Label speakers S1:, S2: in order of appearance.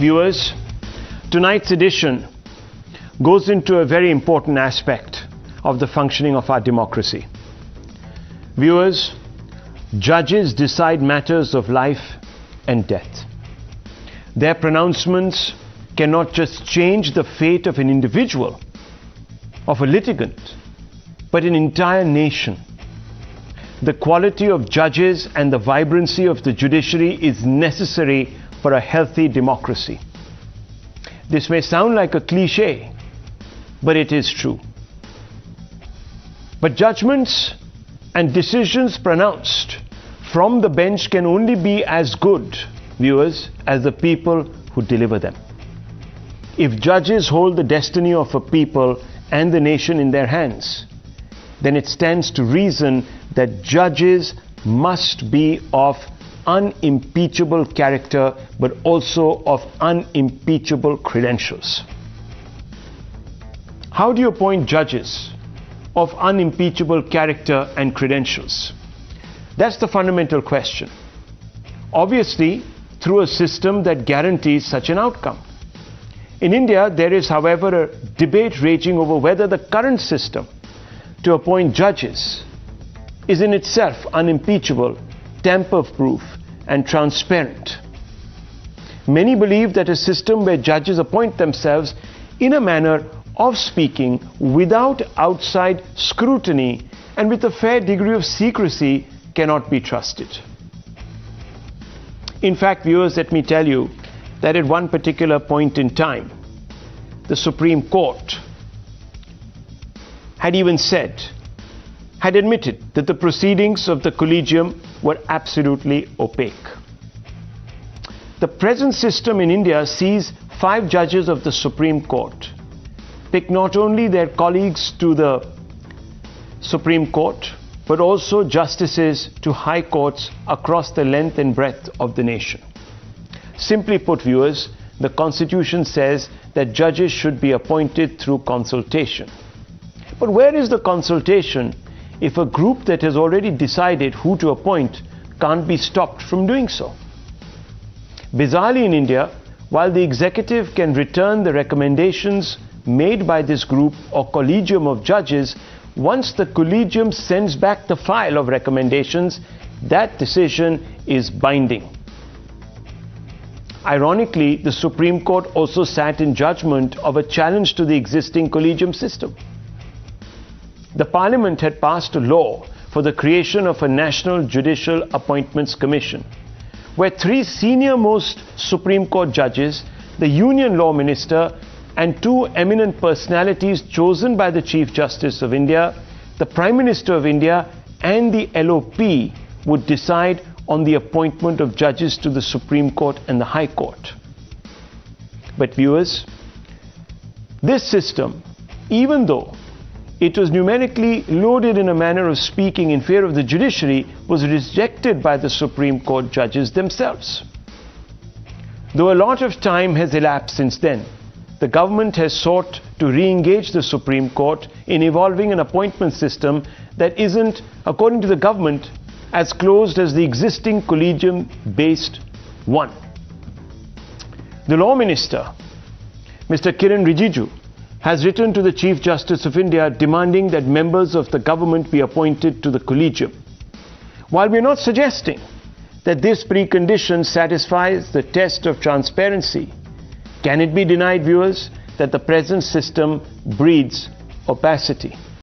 S1: Viewers, tonight's edition goes into a very important aspect of the functioning of our democracy. Viewers, judges decide matters of life and death. Their pronouncements cannot just change the fate of an individual, of a litigant, but an entire nation. The quality of judges and the vibrancy of the judiciary is necessary for a healthy democracy. This may sound like a cliche, but it is true. But judgments and decisions pronounced from the bench can only be as good, viewers, as the people who deliver them. If judges hold the destiny of a people and the nation in their hands, then it stands to reason that judges must be of unimpeachable character, but also of unimpeachable credentials. How do you appoint judges of unimpeachable character and credentials? That's the fundamental question. Obviously, through a system that guarantees such an outcome. In India, there is, however, a debate raging over whether the current system to appoint judges is in itself unimpeachable, tamper-proof, and transparent. Many believe that a system where judges appoint themselves in a manner of speaking without outside scrutiny and with a fair degree of secrecy cannot be trusted. In fact, viewers, let me tell you that at one particular point in time, the Supreme Court had admitted that the proceedings of the Collegium were absolutely opaque. The present system in India sees 5 judges of the Supreme Court pick not only their colleagues to the Supreme Court, but also justices to high courts across the length and breadth of the nation. Simply put, viewers, the Constitution says that judges should be appointed through consultation. But where is the consultation if a group that has already decided who to appoint can't be stopped from doing so? Bizarrely in India, while the executive can return the recommendations made by this group or collegium of judges, once the collegium sends back the file of recommendations, that decision is binding. Ironically, the Supreme Court also sat in judgment of a challenge to the existing collegium system. The Parliament had passed a law for the creation of a National Judicial Appointments Commission, where 3 senior-most Supreme Court judges, the Union Law Minister, and 2 eminent personalities chosen by the Chief Justice of India, the Prime Minister of India, and the LOP would decide on the appointment of judges to the Supreme Court and the High Court. But viewers, this system, even though it was numerically loaded in a manner of speaking in favor of the judiciary, was rejected by the Supreme Court judges themselves. Though a lot of time has elapsed since then, the government has sought to re-engage the Supreme Court in evolving an appointment system that isn't, according to the government, as closed as the existing collegium-based one. The Law Minister, Mr. Kiran Rijiju, has written to the Chief Justice of India demanding that members of the government be appointed to the Collegium. While we are not suggesting that this precondition satisfies the test of transparency, can it be denied, viewers, that the present system breeds opacity?